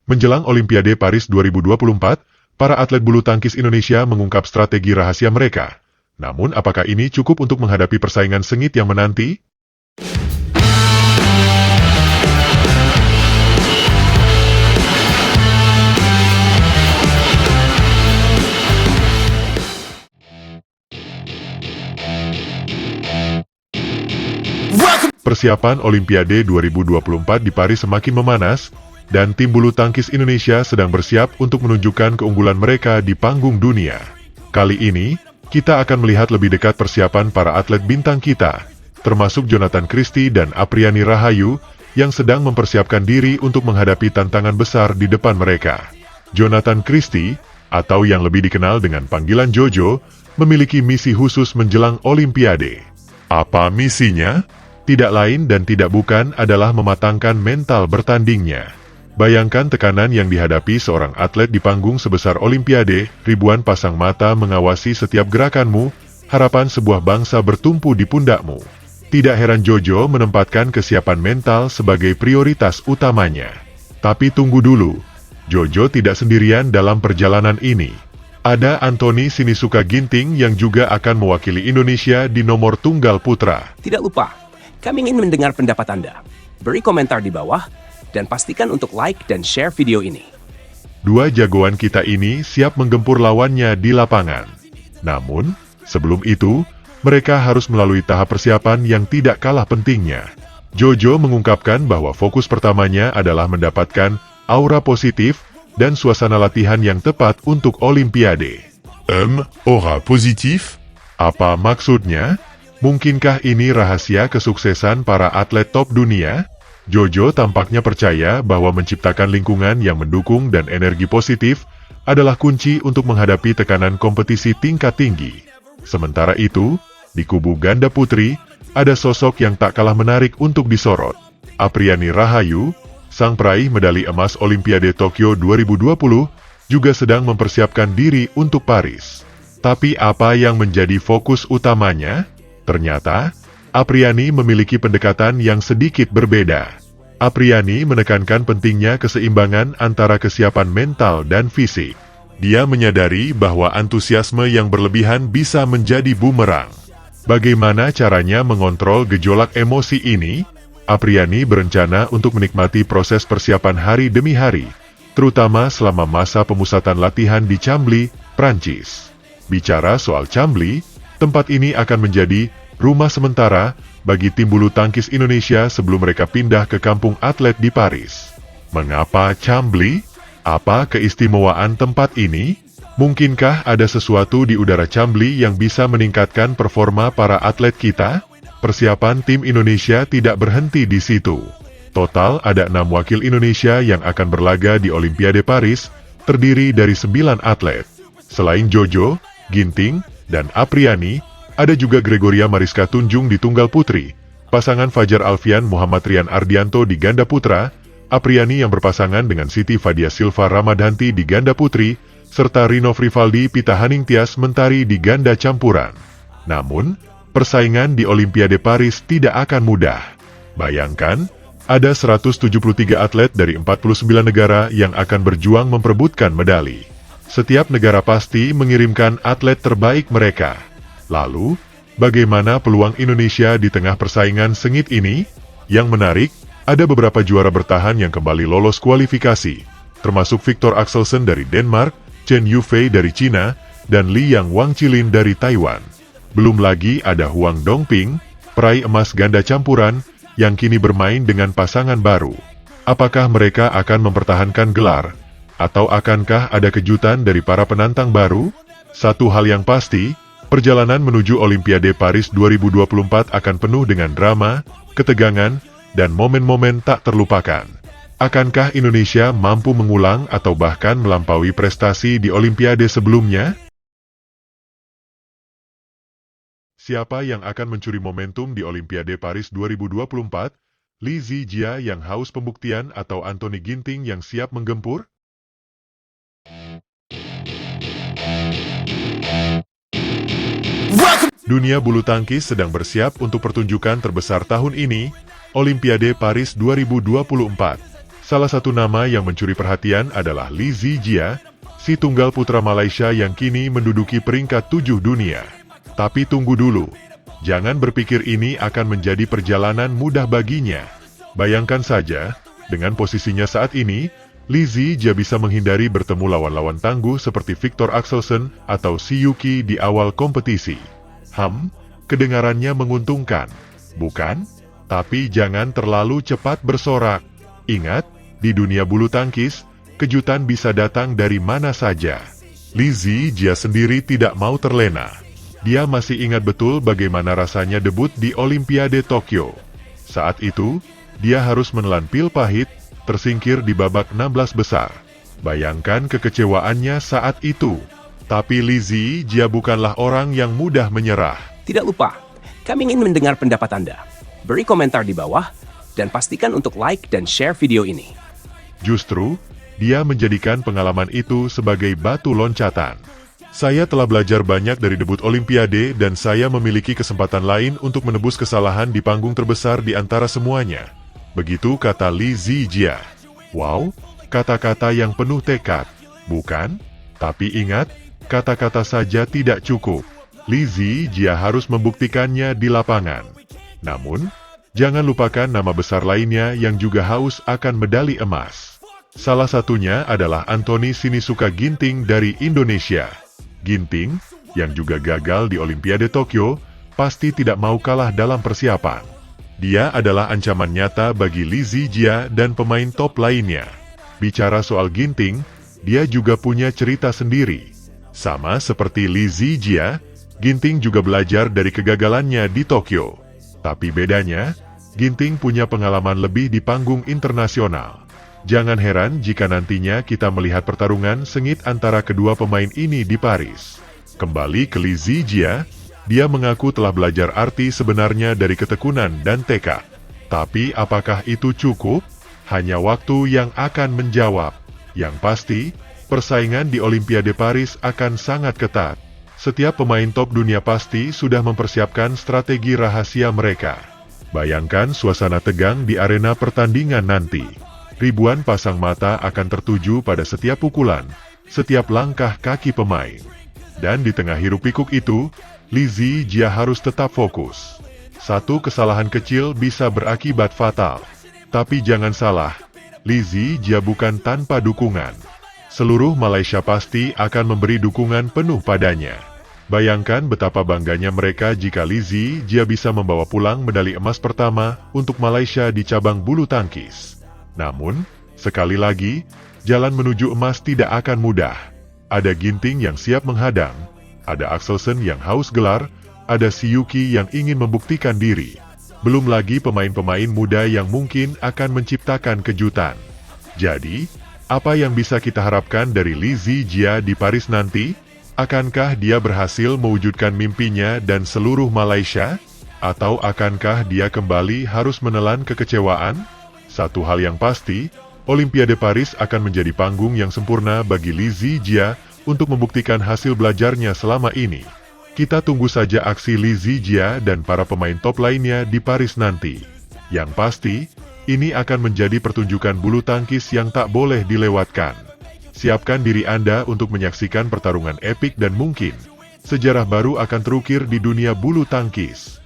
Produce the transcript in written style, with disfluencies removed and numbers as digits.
Menjelang Olimpiade Paris 2024, para atlet bulu tangkis Indonesia mengungkap strategi rahasia mereka. Namun, apakah ini cukup untuk menghadapi persaingan sengit yang menanti? Persiapan Olimpiade 2024 di Paris semakin memanas, dan tim bulu tangkis Indonesia sedang bersiap untuk menunjukkan keunggulan mereka di panggung dunia. Kali ini, kita akan melihat lebih dekat persiapan para atlet bintang kita, termasuk Jonathan Christie dan Apriani Rahayu, yang sedang mempersiapkan diri untuk menghadapi tantangan besar di depan mereka. Jonathan Christie, atau yang lebih dikenal dengan panggilan Jojo, memiliki misi khusus menjelang Olimpiade. Apa misinya? Tidak lain dan tidak bukan adalah mematangkan mental bertandingnya. Bayangkan tekanan yang dihadapi seorang atlet di panggung sebesar Olimpiade, ribuan pasang mata mengawasi setiap gerakanmu, harapan sebuah bangsa bertumpu di pundakmu. Tidak heran Jojo menempatkan kesiapan mental sebagai prioritas utamanya. Tapi tunggu dulu, Jojo tidak sendirian dalam perjalanan ini. Ada Anthony Sinisuka Ginting yang juga akan mewakili Indonesia di nomor tunggal putra. Tidak lupa, kami ingin mendengar pendapat Anda. Beri komentar di bawah, dan pastikan untuk like dan share video ini. Dua jagoan kita ini siap menggempur lawannya di lapangan. Namun, sebelum itu, mereka harus melalui tahap persiapan yang tidak kalah pentingnya. Jojo mengungkapkan bahwa fokus pertamanya adalah mendapatkan aura positif dan suasana latihan yang tepat untuk Olimpiade. Aura positif? Apa maksudnya? Mungkinkah ini rahasia kesuksesan para atlet top dunia? Jojo tampaknya percaya bahwa menciptakan lingkungan yang mendukung dan energi positif adalah kunci untuk menghadapi tekanan kompetisi tingkat tinggi. Sementara itu, di kubu ganda putri, ada sosok yang tak kalah menarik untuk disorot. Apriani Rahayu, sang peraih medali emas Olimpiade Tokyo 2020, juga sedang mempersiapkan diri untuk Paris. Tapi apa yang menjadi fokus utamanya? Ternyata, Apriani memiliki pendekatan yang sedikit berbeda. Apriani menekankan pentingnya keseimbangan antara kesiapan mental dan fisik. Dia menyadari bahwa antusiasme yang berlebihan bisa menjadi bumerang. Bagaimana caranya mengontrol gejolak emosi ini? Apriani berencana untuk menikmati proses persiapan hari demi hari, terutama selama masa pemusatan latihan di Chambly, Prancis. Bicara soal Chambly, tempat ini akan menjadi rumah sementara bagi tim bulu tangkis Indonesia sebelum mereka pindah ke kampung atlet di Paris. Mengapa Chambly? Apa keistimewaan tempat ini? Mungkinkah ada sesuatu di udara Chambly yang bisa meningkatkan performa para atlet kita? Persiapan tim Indonesia tidak berhenti di situ. Total ada 6 wakil Indonesia yang akan berlaga di Olimpiade Paris, terdiri dari 9 atlet. Selain Jojo, Ginting, dan Apriani, ada juga Gregoria Mariska Tunjung di tunggal putri, pasangan Fajar Alfian Muhammad Rian Ardianto di ganda putra, Apriani yang berpasangan dengan Siti Fadia Silva Ramadhanti di ganda putri, serta Rino Frivaldi Pitahaning Tias Mentari di ganda campuran. Namun, persaingan di Olimpiade Paris tidak akan mudah. Bayangkan, ada 173 atlet dari 49 negara yang akan berjuang memperebutkan medali. Setiap negara pasti mengirimkan atlet terbaik mereka. Lalu, bagaimana peluang Indonesia di tengah persaingan sengit ini? Yang menarik, ada beberapa juara bertahan yang kembali lolos kualifikasi, termasuk Victor Axelsen dari Denmark, Chen Yufei dari China, dan Li Yang Wangchilin dari Taiwan. Belum lagi ada Huang Dongping, peraih emas ganda campuran, yang kini bermain dengan pasangan baru. Apakah mereka akan mempertahankan gelar? Atau akankah ada kejutan dari para penantang baru? Satu hal yang pasti, perjalanan menuju Olimpiade Paris 2024 akan penuh dengan drama, ketegangan, dan momen-momen tak terlupakan. Akankah Indonesia mampu mengulang atau bahkan melampaui prestasi di Olimpiade sebelumnya? Siapa yang akan mencuri momentum di Olimpiade Paris 2024? Li Zijia yang haus pembuktian atau Anthony Ginting yang siap menggempur? Dunia bulu tangkis sedang bersiap untuk pertunjukan terbesar tahun ini, Olimpiade Paris 2024. Salah satu nama yang mencuri perhatian adalah Li Zijia, si tunggal putra Malaysia yang kini menduduki peringkat 7 dunia. Tapi tunggu dulu, jangan berpikir ini akan menjadi perjalanan mudah baginya. Bayangkan saja, dengan posisinya saat ini, Li Zijia bisa menghindari bertemu lawan-lawan tangguh seperti Viktor Axelsen atau Si Yuqi di awal kompetisi. Kedengarannya menguntungkan, bukan? Tapi jangan terlalu cepat bersorak. Ingat, di dunia bulu tangkis, kejutan bisa datang dari mana saja. Li Zijia sendiri tidak mau terlena. Dia masih ingat betul bagaimana rasanya debut di Olimpiade Tokyo. Saat itu, dia harus menelan pil pahit, tersingkir di babak 16 besar. Bayangkan kekecewaannya saat itu. Tapi Li Zijia bukanlah orang yang mudah menyerah. Tidak lupa, kami ingin mendengar pendapat Anda. Beri komentar di bawah, dan pastikan untuk like dan share video ini. Justru, dia menjadikan pengalaman itu sebagai batu loncatan. Saya telah belajar banyak dari debut Olimpiade dan saya memiliki kesempatan lain untuk menebus kesalahan di panggung terbesar di antara semuanya. Begitu kata Li Zijia. Wow, kata-kata yang penuh tekad, bukan? Tapi ingat, kata-kata saja tidak cukup. Li Zijia harus membuktikannya di lapangan. Namun, jangan lupakan nama besar lainnya yang juga haus akan medali emas. Salah satunya adalah Anthony Sinisuka Ginting dari Indonesia. Ginting, yang juga gagal di Olimpiade Tokyo, pasti tidak mau kalah dalam persiapan. Dia adalah ancaman nyata bagi Li Zijia dan pemain top lainnya. Bicara soal Ginting, dia juga punya cerita sendiri. Sama seperti Li Zijia, Ginting juga belajar dari kegagalannya di Tokyo. Tapi bedanya, Ginting punya pengalaman lebih di panggung internasional. Jangan heran jika nantinya kita melihat pertarungan sengit antara kedua pemain ini di Paris. Kembali ke Li Zijia, dia mengaku telah belajar arti sebenarnya dari ketekunan dan tekad. Tapi apakah itu cukup? Hanya waktu yang akan menjawab. Yang pasti, persaingan di Olimpiade Paris akan sangat ketat. Setiap pemain top dunia pasti sudah mempersiapkan strategi rahasia mereka. Bayangkan suasana tegang di arena pertandingan nanti. Ribuan pasang mata akan tertuju pada setiap pukulan, setiap langkah kaki pemain. Dan di tengah hiruk-pikuk itu, Li Zijia harus tetap fokus. Satu kesalahan kecil bisa berakibat fatal. Tapi jangan salah, Li Zijia bukan tanpa dukungan. Seluruh Malaysia pasti akan memberi dukungan penuh padanya. Bayangkan betapa bangganya mereka jika Li Zijia bisa membawa pulang medali emas pertama untuk Malaysia di cabang bulu tangkis. Namun, sekali lagi, jalan menuju emas tidak akan mudah. Ada Ginting yang siap menghadang, ada Axelsen yang haus gelar, ada Si Yuqi yang ingin membuktikan diri. Belum lagi pemain-pemain muda yang mungkin akan menciptakan kejutan. Jadi, apa yang bisa kita harapkan dari Li Zijia di Paris nanti? Akankah dia berhasil mewujudkan mimpinya dan seluruh Malaysia? Atau akankah dia kembali harus menelan kekecewaan? Satu hal yang pasti, Olimpiade Paris akan menjadi panggung yang sempurna bagi Li Zijia untuk membuktikan hasil belajarnya selama ini. Kita tunggu saja aksi Li Zijia dan para pemain top lainnya di Paris nanti. Yang pasti, ini akan menjadi pertunjukan bulu tangkis yang tak boleh dilewatkan. Siapkan diri Anda untuk menyaksikan pertarungan epik dan mungkin sejarah baru akan terukir di dunia bulu tangkis.